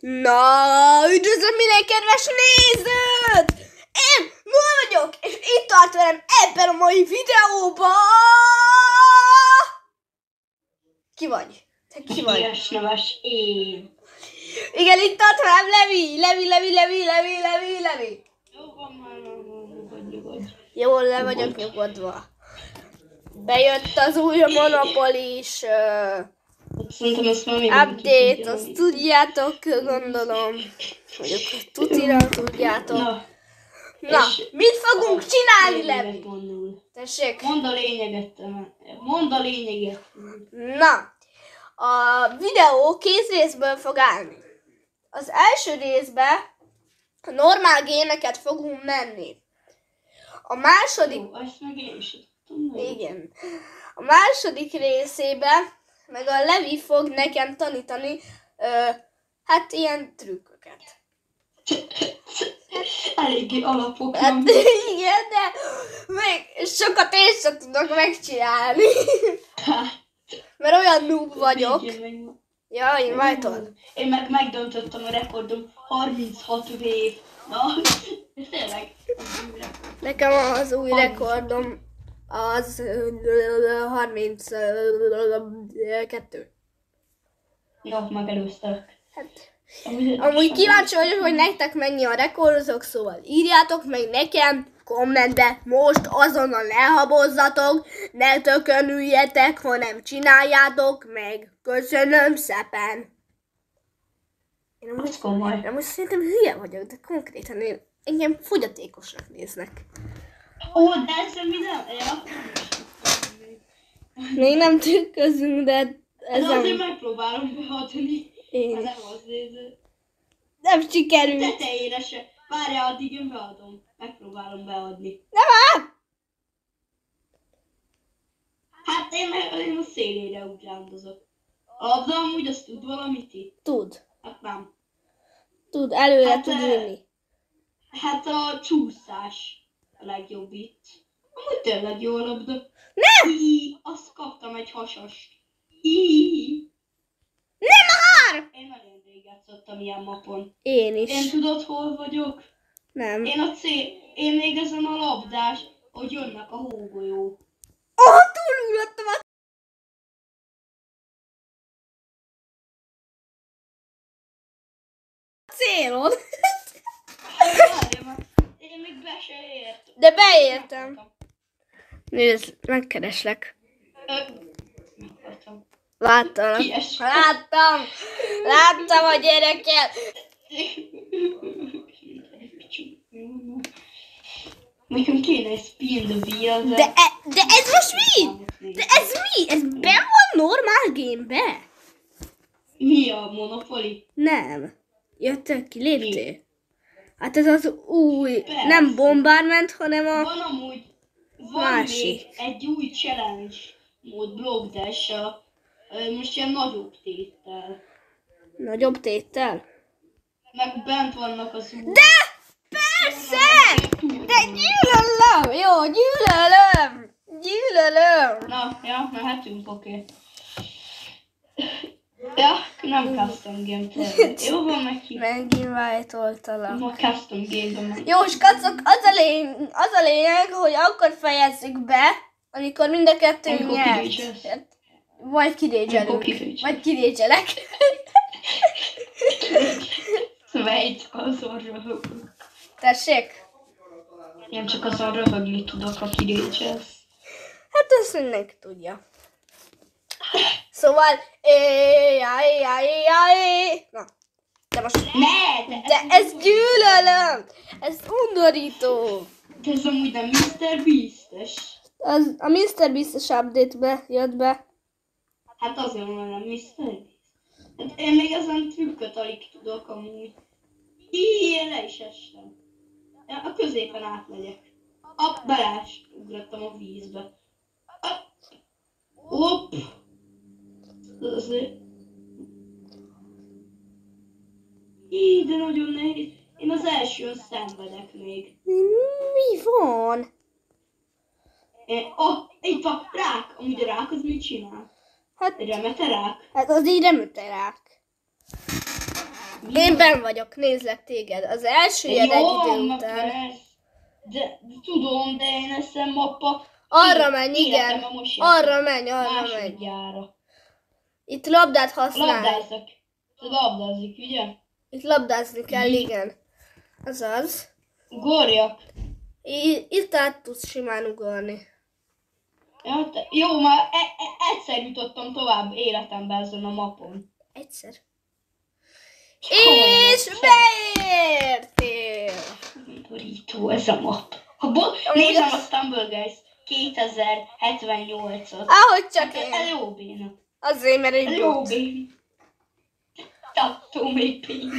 Na, üdvözlöm minden kedves nézőt! Én Null vagyok, és itt tart velem ebben a mai videóban... Ki vagy? Te ki vagy? Ilyes neves én. Igen, itt tart velem Levi! Jó van már, nyugodj. Jól le vagyok nyugodva. Bejött az új Monopolis Szerintem ezt már mindenki update, tudja. azt tudjátok, gondolom. Mondjuk, tutira tudjátok. Na, mit fogunk csinálni, Levi? Tessék? Mondd a lényeget. Na, a videó 2 részből fog állni. Az első részben a normál gémeket fogunk menni. A második... Jó, ezt meg én is tudom. Igen. A második részében meg a Levi fog nekem tanítani hát ilyen trükköket. Eléggé alapok. Hát igen, de még sokat én sem tudok megcsinálni. Mert olyan noob vagyok. Ja, én White-ol. Én meg megdöntöttem a rekordom 36 év. Na, tényleg. Nekem az új rekordom az 32. Jó, megelőztek. Hát, amúgy kíváncsi vagyok, hogy nektek mennyi a rekordozok, szóval írjátok meg nekem kommentbe, most azonnal ne habozzatok, ne tökönüljetek, hanem csináljátok meg. Köszönöm szépen. Én Ez komoly. most szerintem hülye vagyok, de konkrétan engem fogyatékosnak néznek. Ó, de ezzel mi nem? Még nem trükközünk, de De ezen azért megpróbálom beadni. én Az is. nem az néző. Nem sikerült. Tetejére se. Várjál, addig én beadom. Megpróbálom beadni. Nem áll! Hát én a szélére úgy rándozok. A labda amúgy azt tud valamit itt? Tud. Hát nem. Tud, előre Hát, tud ülni. Hát a csúszás a legjobb itt. Amúgy tényleg jó a labda. Nem! Azt kaptam egy hasast. Í. Nem akar! Én nagyon rég játszottam ilyen mapon. Én is. Én tudod, hol vagyok? Nem. Én még ezen a labdás, hogy jönnek a hógolyók. Túlugrottam a célon. Várjál már, én még be se értem. De beértem. Nézd, megkereslek. Meghaltam. Láttalak. Kies. Láttam a gyereket. Nekem kéne egy spin the wheel, De ez most mi? De ez mi? Ez ben van normál gamebe? Mi a Monopoly? Nem. Jöttök ki, léptél? Hát ez az új, Persze. nem Bombardment, hanem a... Van Másik. még egy új challenge mód Block Dash-a, most ilyen nagyobb téttel. Nagyobb téttel? Meg bent vannak az új... De! Persze! De gyűlölöm! Jó, gyűlölöm! Na, ja, mehetünk, oké. Ja, nem custom game tényleg. Jó van neki. Megint White-oltalak. A custom game-ben meg. Jó, skacok, az a lényeg, hogy akkor fejezzük be, amikor mind a kettőnk Amikor nyert. kirégyelsz. Vagy kirégyelünk. Amikor kirégyelsz. Vagy kirégyelek. Vejt, azon röhögök. Tessék? Nem csak azon röhögni tudok, ha kirégyelsz. Hát ezt mindenki tudja. Szóval, na, de most, de ez gyűlölöm, ez undorító. De ez amúgy nem Mr. Beast-es. Az, a Mr. Beast-es update-be jött be. Hát azért mondom, Mr. Beast. Hát én még ezen trükköt alig tudok amúgy. Én le is estem. A középen átmegyek. Ugrottam a vízbe. Hopp. Azért. De nagyon nehéz. Én az elsőn szenvedek még. Mi van? Itt van, rák. Amúgy a rák az mit csinál? Hát, Remete rák. hát az így remeterák. Én benn vagyok, nézlek téged. Az első ilyen egy idő na után. persze. De tudom, de én ezt a mappa... Arra menj, igen. életemben most Arra menj, arra menj. másodjára. Itt labdát használj. Labdázok. Labdázik, ugye? Itt labdázni kell, igen. Azaz. Ugorjak. Itt át tudsz simán ugorni. Ja, jó, már egyszer jutottam tovább életemben ezen a mapon. Egyszer. Komolyan És egyszer. beértél! Borító ez a map. Nézem a Stumble Guys 2078-ot. Ahogy csak én. Ez jó béna. Azért, mert Ez egy jó bot. béna. Tattoo még pénz.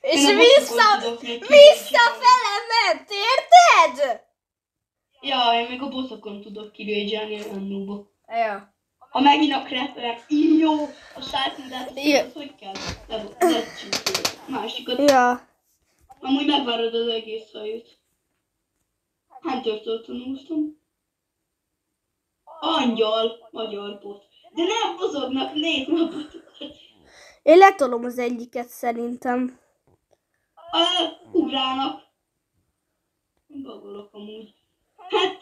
És Én a botokon tudok még visszafele ment, érted? Ja, én még a botokon tudok kirőgyelni olyan noobok. Ja. Ha megint a creeper, jó, a sárkundát, azt hogy kell? Másikat. Ja. Amúgy megvárod az egész hajót. Hunter-től tanultam. Angyal, magyar bot. De nem mozognak, nézd meg a botokat. Én letolom az egyiket szerintem. Ugrának. Bagolok amúgy. Hát,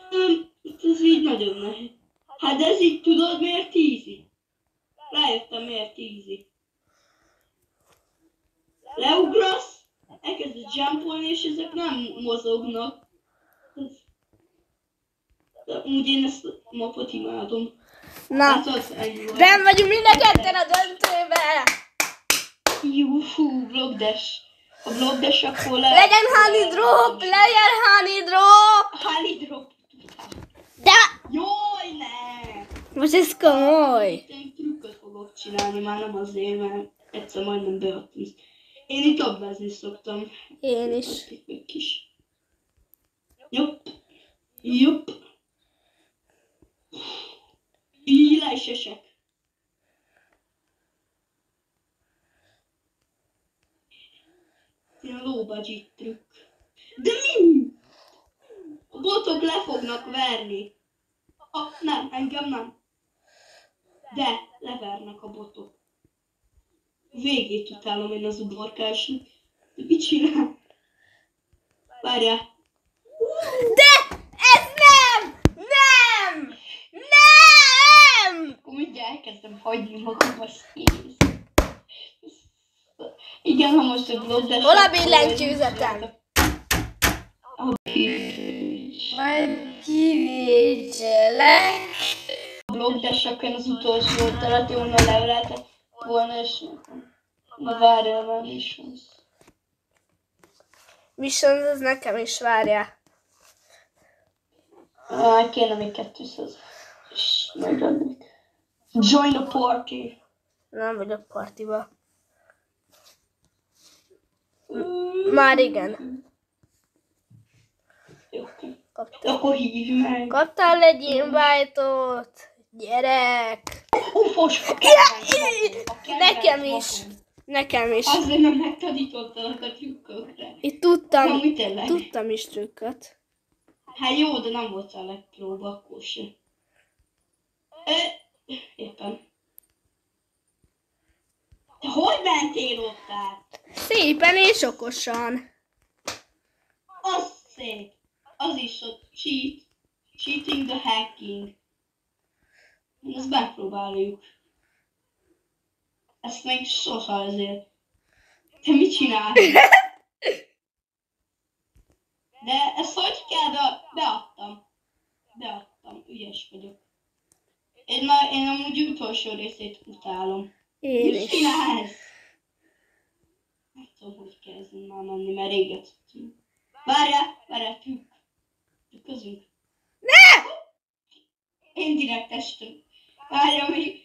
ez így nagyon nehéz. Hát ez így tudod miért easy? Rájöttem miért easy. Leugrasz, elkezded jumpolni és ezek nem mozognak. De úgy én ezt a mapot imádom. Na, Hát az ennyi volt. benn vagyunk mind a ketten a döntőbe. Juhú, Blockdash. A Blockdash akkor Legyen honey drop, legyen honey drop. Honey drop. De Jaj, ne! most ez komoly. Én trükköt fogok csinálni, már nem azért, mert egyszer majdnem beadtam. Én itt labdázni szoktam. Én is. Egy kis. Jopp. Jopp. Így le is esek. Ilyen low budget trükk. De mi? A botok le fognak verni. Nem, engem nem. De levernek a botok. Végét utálom én az uborkásnak. De mit csinál? Várjál. De ez nem! Nem! Nem! Akkor mindjárt elkezdem hagyni magam a színész. Igen, ha most a Blockdash... Hol a billentyűzetem? Majd kivécselek. A Blockdash-ak az utolsó teret volna levelte volna, és na várjál, már missions. Missions, az nekem is, várjál. Kéne még 200. És megadnék. Join the party. Nem vagyok partiba. Már igen. Jó, oké. Kaptál. Akkor hívj meg. Kaptál egy invite-ot. Gyerek. Ufos, Nekem is. Nekem is. Azért nem megtanítottalak a trükkökre. Itt tudtam. Na, mit tényleg? Tudtam is trükköt. Hát jó, de nem voltál legpróba, akkor se. Éppen. De hogy mentél ott át? Szépen és okosan. Az szép. Az is ott cheat. Cheating the hacking. Ezt megpróbáljuk. Ezt még sose azért. Te mit csinálsz? De ezt hogy kell? Beadtam. Beadtam. Ügyes vagyok. Én amúgy utolsó részét utálom. Én Mit is. csinálsz? Nem tudom, hogy kezdem már menni, mert réget tudtunk. Várjál, trükközünk. Ne! Én direkt estem. Várjál, még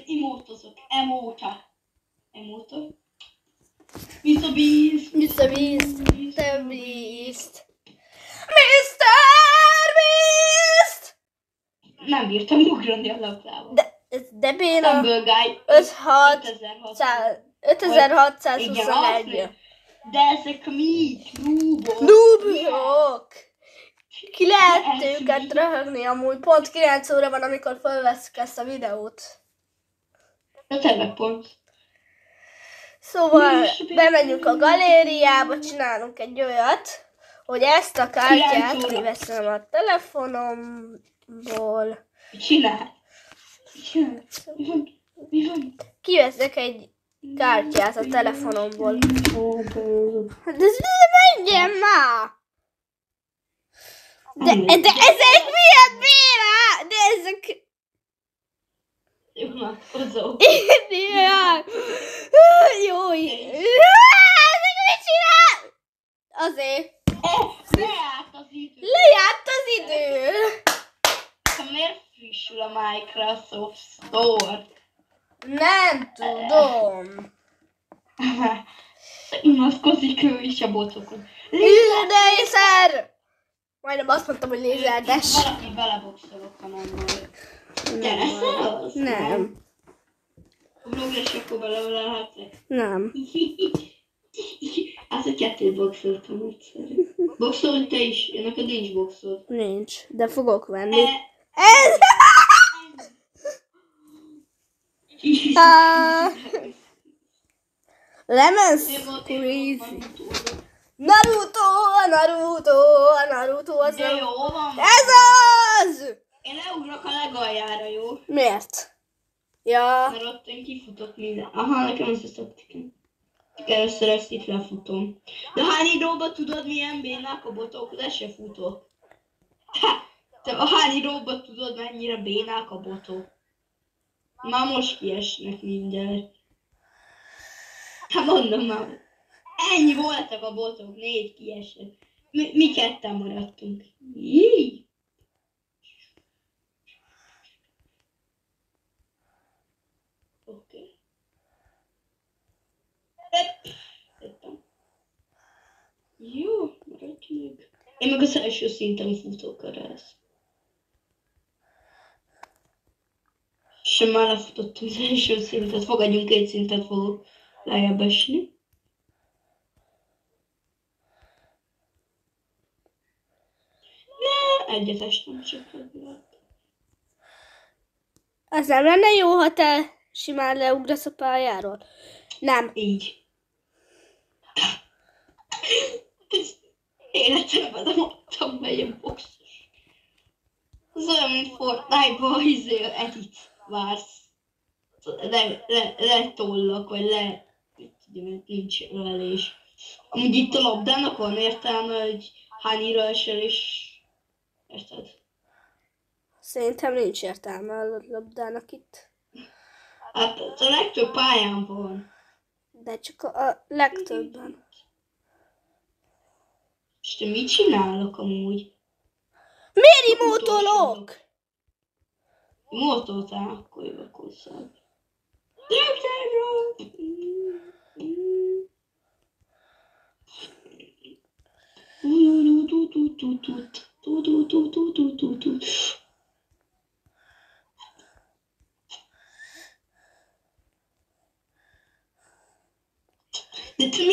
emótozok. Emóta. Mr. Beast. Mr. Beast. Mr. Beast. Mr. Beast! Nem bírtam ugrani a labdába. De béna. Stumble Guy. 5621. De ezek mi? Noobok. Noobok! Ki lehet őket röhögni amúgy. Pont 9 óra van, amikor felveszük ezt a videót. De tényleg pont. Szóval bemegyünk a galériába, csinálunk egy olyat, hogy ezt a kártyát kiveszem a telefonomból. Csinálj! Mi van? Kiveszek egy kártyát a telefonomból. De menjen már! De ezek milyen béna? De ezek... Jó, na, hozom. Jaj! Jó! Ezek mit csinál? Azért. Lejárt az idő. Lejárt az idő. Miért frissül a Microsoft Store? Nem tudom. Unatkozik ő is a botokon. Lézer! Majdnem azt mondtam, hogy lézerdes. Valaki beleboxolok, ha nem volt. Gyere, szólsz? Nem. A vlogra akkor belevelehetek. Nem. Az a kettőt boxoltam egyszerű. Boxolj te is, én neked nincs boxod. Nincs, de fogok venni. Ez! Lemon squeeze. Naruto az De jó van. Ez az! Én leugrok a legaljára, jó? Miért? Ja. Mert ott én kifutok minden. Aha, nekem összeszedték. Először ezt itt lefutom. De hány időben tudod milyen bénák a botok? De se futok. Te a hány időben tudod mennyire bénák a botok? Már most kiesnek mindjárt. Hát mondom már. Ennyi voltak a botok, 4 kiesett. Mi ketten maradtunk. Így. Oké. Jó, maradj meg. Én meg az első szinten futok a rász. Sem már lefutottam az első szintet. Fogadjunk 2 szintet, fogok lejjebb esni. Ne, egyet estem csak legalább. Az nem lenne jó, ha te simán leugrasz a pályáról? Nem. Így. Életemben nem adtam meg egy boxos. Az olyan, mint Fortnite-ban edit vársz. Letollak, vagy nincs ölelés. Amúgy itt a labdának van értelme, hogy hányira esel, és érted? Szerintem nincs értelme a labdának itt. Hát a legtöbb pályán van. De csak a legtöbben. És te mit csinálok amúgy? Miért imótolok? Imótoltál, akkor jövök hozzád. De te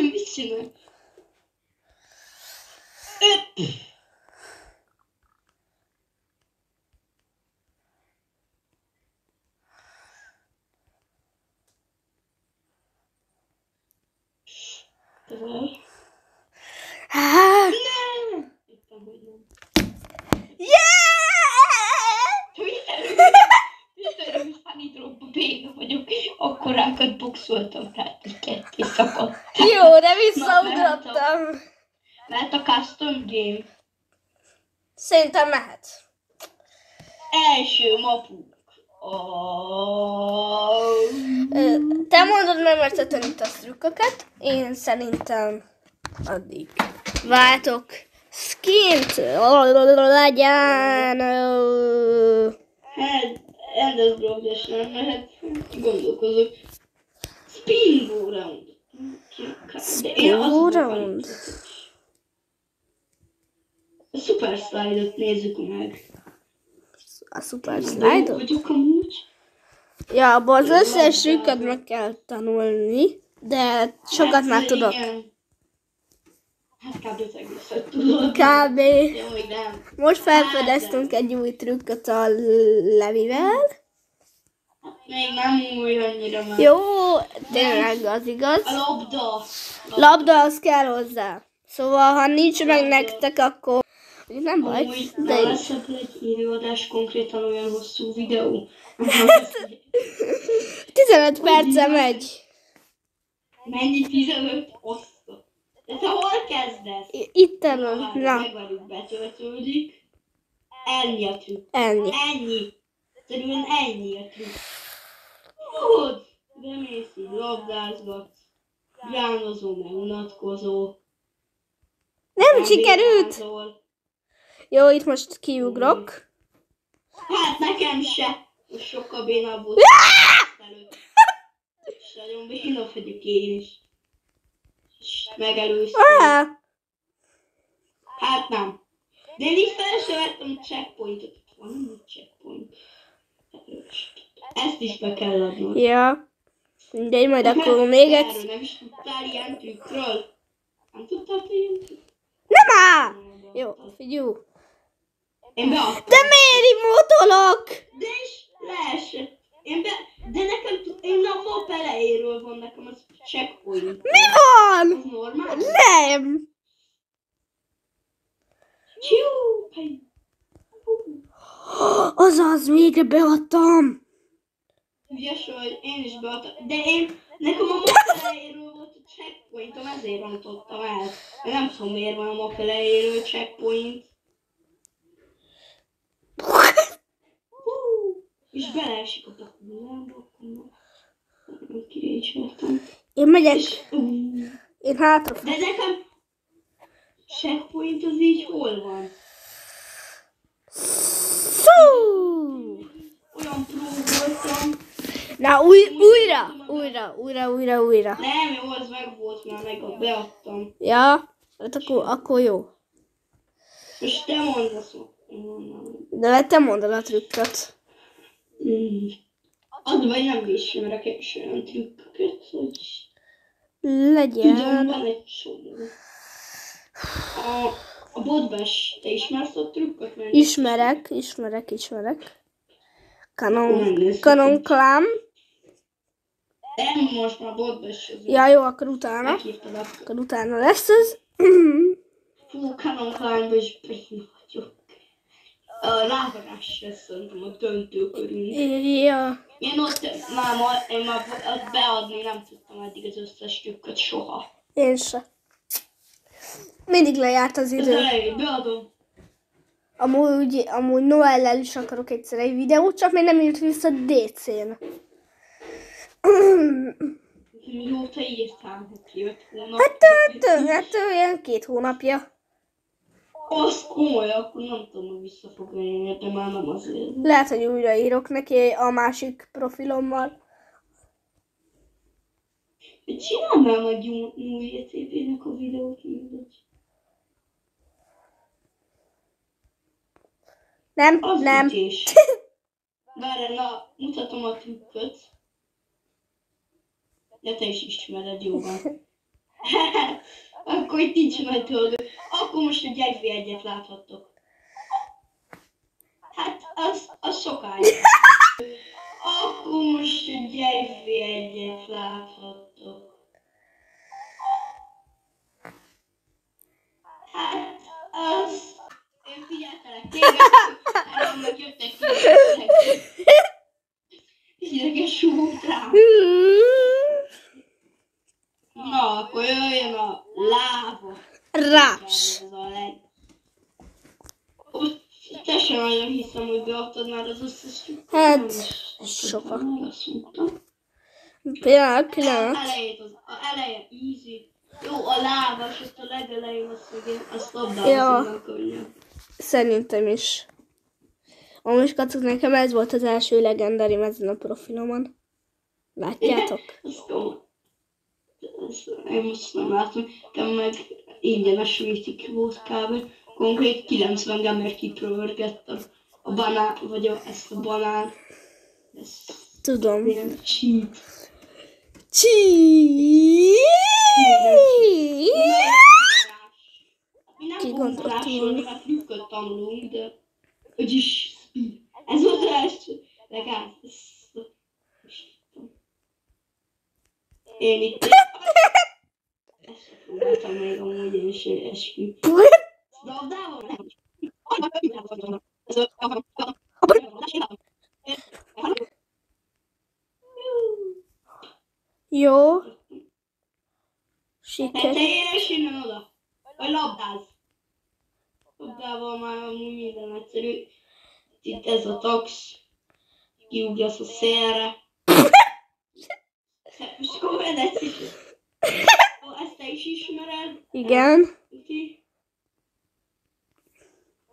mit csinálsz? Nem! Éppen, hogy nem. Visszaerős fanidróba béna vagyok. Akkorákat boxoltam, tehát így ketté szakadt. Jó, de visszaugrottam. Lehet a custom game. Szerintem mehet. Első mapunk. Te mondod, mert te tanítasz trükköket. Én szerintem addig váltok skint. Legyen. Hát, Endless Brothers nem mehet. Gondolkozok. Spin Go Round. Spin Go Round. A Super Slide-ot nézzük meg. A Super Slide-ot? Vagyok amúgy. Ja, abban az összes trükköt meg kell tanulni, de sokat már tudok. Igen. Hát kb. Az egészet tudod. Kb. Jó, még nem. Most felfedeztünk egy új trükköt a Levivel. Még nem új annyira már. Jó, tényleg az igaz. A labda. Labda az kell hozzá. Szóval, ha nincs meg nektek, akkor nem baj. Amúgy De nem lesz ebből egy élőadás, konkrétan olyan hosszú videó. 15 perce megy. Mennyi 15? Oszta. De te hol kezdesz? Itten Na, van. Na, meg vagyunk, betöltődik. Ennyi a trükk. ennyi. Ennyi. Egyszerűen ennyi a trükk. Tudod, de mész így labdázgatsz. Gránozó, meg unatkozó. Nem sikerült. Gránzol. Jó, itt most kiugrok. Hát nekem se. Most sokkal bénább volt. Előtt. És nagyon béna vagyok én is. És megelőztem. Hát nem. De én így fel sem vettem a checkpointot. Van egy checkpoint. Ezt is be kell adni. Ja. De majd akkor még Erről egyszer. nem is tudtál ilyen trükkről? Nem tudtál te ilyen trükkről? Nem áll! Jó, figyelj. Én beadtam. De miért így motolok? De is leesett. De nekem, én a map elejéről van nekem az checkpoint. Mi van? Az normális? Nem. Csiú! Azaz, végre beadtam. Ügyes vagy, én is beadtam. De nekem a map elejéről volt a checkpointom, ezért rontottam el. De nem tudom, miért van a map elejéről checkpoint. És beleesik a pakulába, akkor nem kirécseltem. Én megyek. És, Én hátra. de nekem checkpoint az így hol van? Szú! Olyan pró voltam. Na, újra. Nem, jó, az meg volt már, meg beadtam. Ja, hát akkor jó. Most te mondasz. De te mondod a trükköt. Az vagy nem ismerek egy olyan trükköket, hogy Legyen. tudom, van egy csomó. A botbás, te ismersz a trükköt? Ismerek. Canon Clam. Nem, most már botbás. Ja, jó, akkor utána. Meghívtam akkor. Akkor utána lesz ez. Fú, Canon Clanban is béna vagyok. Rávarás lesz szerintem a döntőkörül. Ja. Én már ott beadni nem tudtam eddig az összes trükköt soha. Én se. Mindig lejárt az Az idő. elején beadom. Amúgy Noellel is akarok egyszer egy videót, csak még nem írt vissza DC-n. Mióta írtál, hogy 5 hónap? Hát olyan 2 hónapja. Az komoly, akkor nem tudom, hogy vissza fog jönni, de már nem azért. Lehet, hogy újraírok neki a másik profilommal. Csinálnál meg új ETP-nek a videót, mindegy. Az Nem. ütés. Várj, na, mutatom a trükköt. De te is ismered, jó van. Akkor itt nincs nagy dolog. Akkor most a gyerfélyegyet láthattok. Hát, az sokáig. Akkor most a gyerfélyegyet láthattok. Hát, az... Én figyeltelek téged, meg jöttek ideges súlyt rám. Na, akkor jöjjön a láva. Rás. Ez a te sem nagyon hiszem, hogy beadtad már az összes trükköt. Hát, soha. Azt mondtam. Pillanat. Eleje easy. Jó, a láva, és ott a legelején azt labdázom, Ja. könnyebb. Szerintem is. Amúgy kacok, nekem ez volt az első legendárim ezen a profilomon. Látjátok? Én most nem látom, de meg ingyenes vítik volt kb. Konkrét 90 gamer kipörgettem a banán, vagy ezt a banán. Tudom. Ilyen cheat. Mi nem fogunk rásolni, mert trükköt tanulunk, de úgyis ez volt az első. Legalább Én itt... Ezt sem próbáltam még amúgy én se eskü. Labdával nem. Jó. Te Siker. érés innen oda. Vagy labdáz. Labdával már amúgy minden egyszerű. Itt ez a tax. Kiugrasz a szélre. Most komolyan ezt is. Ezt te is ismered? Igen.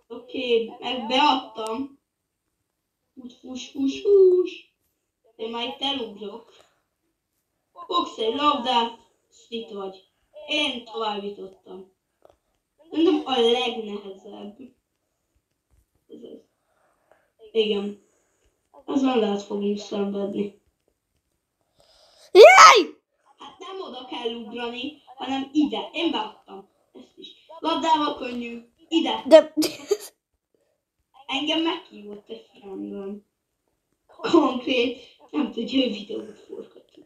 Oké, meg beadtam. Fus. Én már itt elugrok. Fogsz egy labdát, és itt vagy. Én továbbítottam. Nem a legnehezebb. Ez az. Igen. Azon lehet fogunk szenvedni. Jaj! Hát nem oda kell ugrani, hanem ide. Én beadtam. Ezt is. Labdával könnyű. Ide. De... Engem meghívott egy filmben. Konkrét. Nem tudja, hogy videót forgatni.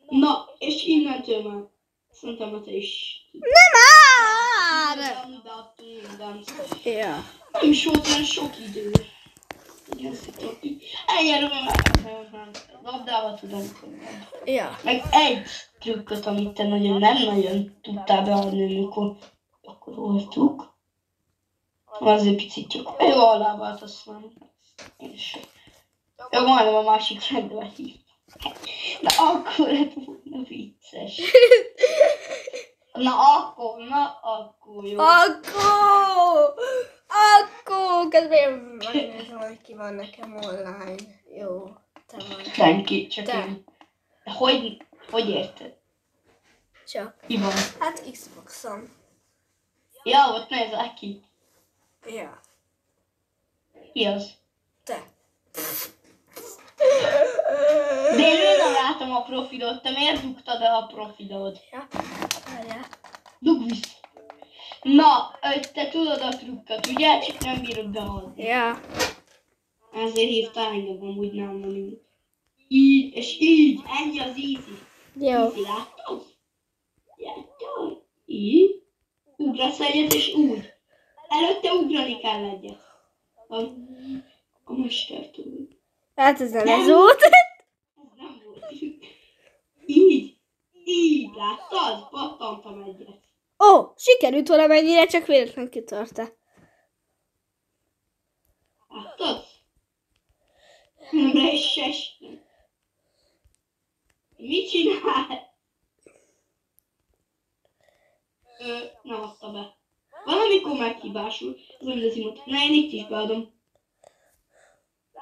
Na, és innentől már. Szerintem, hogy te is... Nem már! Beadtunk mindent. Ja. Nem is volt olyan sok idő. Egyelőre labdával tudom könnyebb. Ja. Meg egy trükköt, amit te nem nagyon tudtál beadni, amikor akkor voltuk. Azért picit csak. Jó, a lábát azt nem. És jó, majdnem a másik rendbe hívtam. Na akkor lett volna vicces. Na akkor jó. Akkor közben megnézem, hogy ki van nekem online. Jó, te vagy. Senki, csak Te. én. De hogy érted? Csak. Ki van? Hát Xboxom. Ja, ott nézel ki. Ja. Ki az? Te. De én nem látom a profilot, te miért dugtad el a profilod? Ja. Várjál. Dugd vissza. Na, te tudod a trükköt, ugye? Csak nem bírod beadni. Ja. Ezért hívtál engem, amúgy nem mondjuk. Így, és így, ennyi az easy. Jó. Easy, látod? Látod? Így. Ugrasz egyet, és úgy. Előtte ugrani kell egyet. A mestertől. Hát ez nem Nem. ez volt. Ez nem volt. Így, láttad? Pattantam egyet. Ó, sikerült valamennyire, csak véletlen kitörte. Láttad? Nem is estem. Mit csinál? Nem adta be. Valamikor meghibásul. Az olyan az imot. Na, én itt is beadom.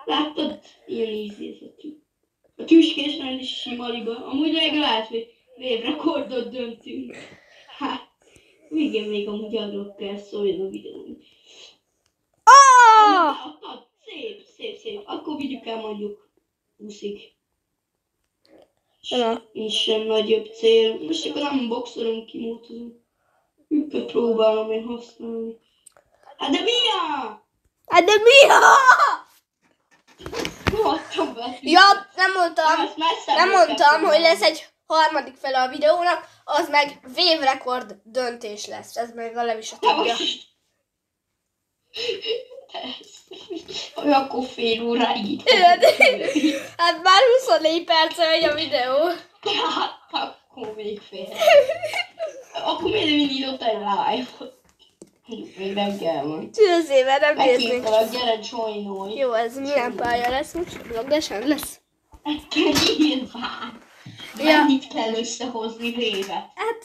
Láttad? Ilyen ízézetű. A tüskésnél is sima liba. Amúgy még lehet, hogy évrekordot döntünk. Hát, igen, még amúgy arról kell szóljon a videón. Beadtad? Szép. Akkor vigyük el mondjuk 20-ig. Nincs sem nagyobb cél. Most akkor nem boxolunk, kimótozunk. Őket próbálom én használni. Hát de mi a? Adtam be. Ja, nem mondtam. Ezt messzebb Nem mondtam, kell hogy lesz egy harmadik fele a videónak, az meg végrekord döntés lesz. Ez meg a Levi se tudja. Akkor fél óráig itt. Hát már 24 perce megy a videó. Hát, akkor még fél. Akkor miért mindig ott egy live-ot? Még nem kell majd. Csőzével nem néznénk. Megképtelek, gyere joinolj. Jó, ez milyen pálya lesz most? Vlogdesen lesz? Nyilván. Mennyit kell összehozni vévet? Hát,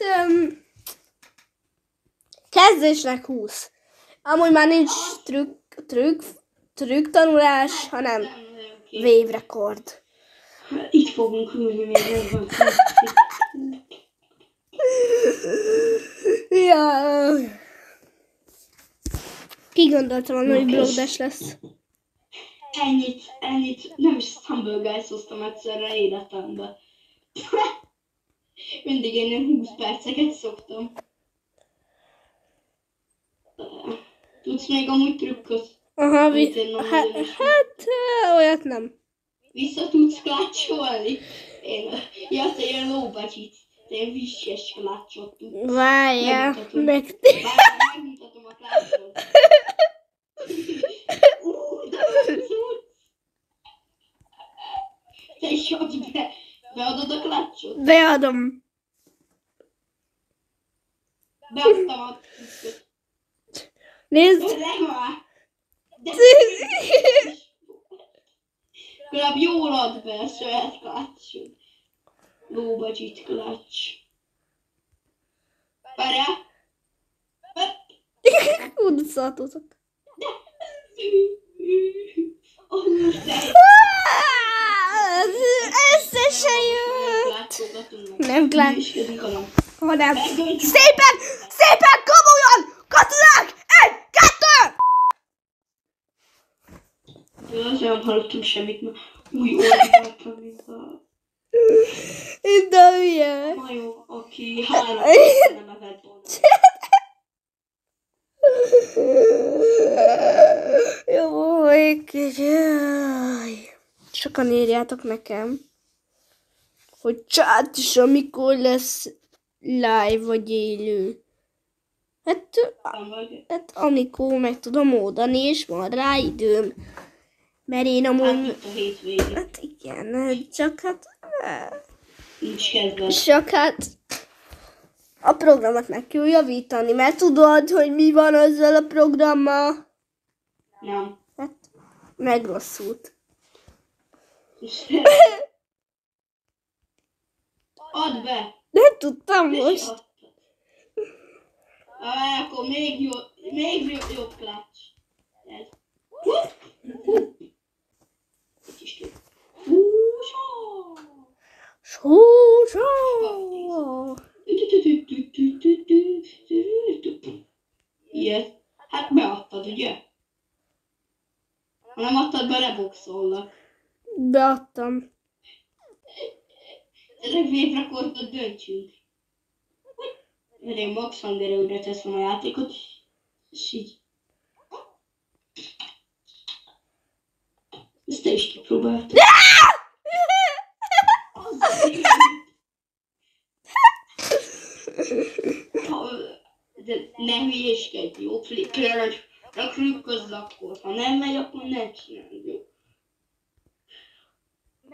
kezdésnek 20. Amúgy már nincs trükk tanulás, hanem végrekord. Itt fogunk ülni még ebben. Ja. Ki gondoltam volna, hogy vlogdes lesz? Ennyit nem is Stumble-Guys-oztam egyszerre életemben. Mindig én ilyen 20 perceket szoktam. Tudsz még amúgy trükköt? Aha, hát olyat nem. Vissza tudsz klácsolni? Én azt ilyen lóbacsit, ilyen visses klácsot tudsz. Várjál, Megmutatom. meg... Várjál, megmutatom a klácsot. De cucc. Te is add be. Beadod a klácsot? Beadom. Beadtam a cuccot. Nézd. De már. De legalább jól add be a saját klácsot. Lóbacsit klács. Várjál. Kudarcottok. Össze se jött. Nem klács. Hanem szépen komolyan! Katonák! 1, 2! Azért nem hallottam semmit, mert új oldaláttam, mint a Itt a hülye. majom, aki 3 nem evett volna. Jó, jaj. Sokan írjátok nekem, hogy chat is, amikor lesz live vagy élő. Hát amikor meg tudom oldani, és van rá időm. Mert én amúgy... Hát itt a hétvégén. Hát igen, csak Nincs kedved. Csak a programot meg kell javítani, mert tudod, hogy mi van azzal a programmal? Nem. Hát megrosszult. Add be! Nem tudtam most. Akkor még jobb klács. Ez. Sósó! Ilyet. Hát beadtad, ugye? Ha nem adtad be, leboxollak. Beadtam. Ezek végrekordot döntsünk. Mert én max hangerőre teszem a játékot, és így. Ezt te is kipróbáltad. De ne hülyéskedj, jó? Kérlek, krükközzd akkor. Ha nem megy, akkor ne csináld, jó?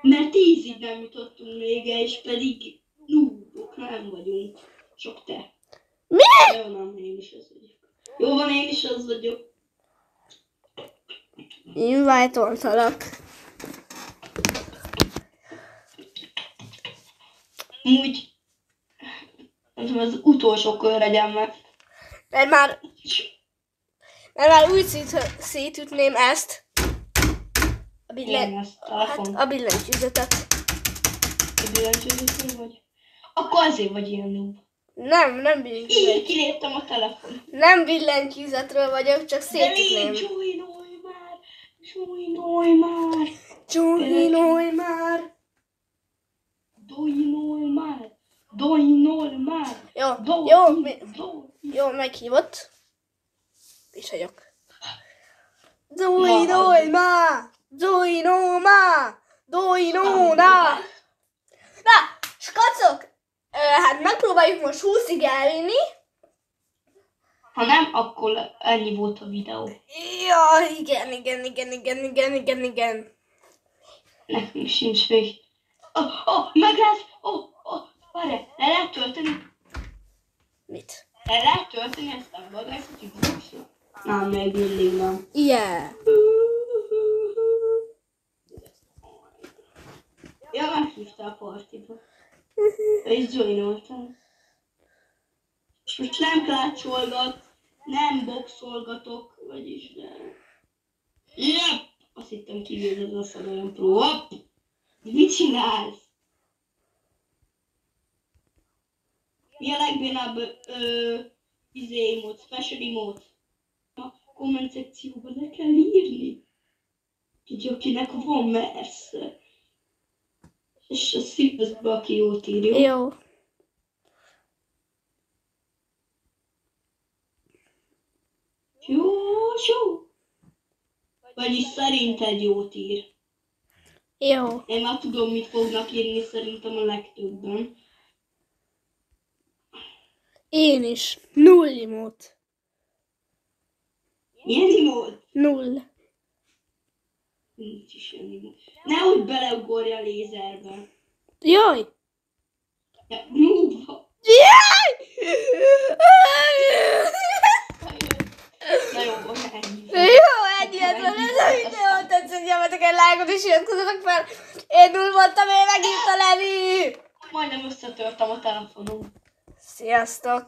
Mert 10-ig nem jutottunk még el, és pedig núbok nem vagyunk. Csak te. Mi? Jó, nem, én is az vagyok. Jó van, én is az vagyok. Invite-oltalak. Úgy. Az utolsó kör legyen meg. Mert már úgy szétütném ezt. Én ezt telefon. A billentyűzetet. A billentyűzetről vagy? Akkor azért vagy ilyen noob. Nem billentyűzet. Így kiléptem a telefon. Nem billentyűzetről vagyok, csak De szétütném. légy, joinolj már! Joinolj már! Joinolj már! Doinolj már! Doinolj már! Jó, meghívott. És vagyok. Doinolj már! Doinolj már! Doinolj már! Na, skacok! Hát megpróbáljuk most 20-ig elvinni. Ha nem, akkor ennyi volt a videó. Ja, igen. Nekünk sincs vég. Meglátsz! Várj, le lehet tölteni? Mit? Le lehet tölteni ezt a bagást, hogy boxol? Nem, még mindig nem. Yeah. Ja, meghívta a partiba. És joinoltam. És most nem klácsolgat, nem boxolgatok, vagyis nem. Yep! Azt hittem kívül az olyan pro. Hopp! Mit csinálsz? Mi a legbénább emót, special emote? A komment szekcióban le kell írni. Tudja, akinek van mersze. És a szívözbe, aki jót írja. Jó. Jó. Vagyis szerinted jót ír. Jó. Én már tudom, mit fognak írni szerintem a legtöbben. Én is. 0 imót. Milyen imót? 0. Nincs is ilyen imót. Nehogy beleugorja a lézerbe. Jaj! Ja, múlva. Jaj! Na jó, ennyi. Jó, ennyi ez van ez a videó. Tetszett, nyomjatok egy lájkot és iratkozzatok fel. Én 0 voltam, én megint a Levi. Majdnem összetörtem a telefonom. Sziasztok!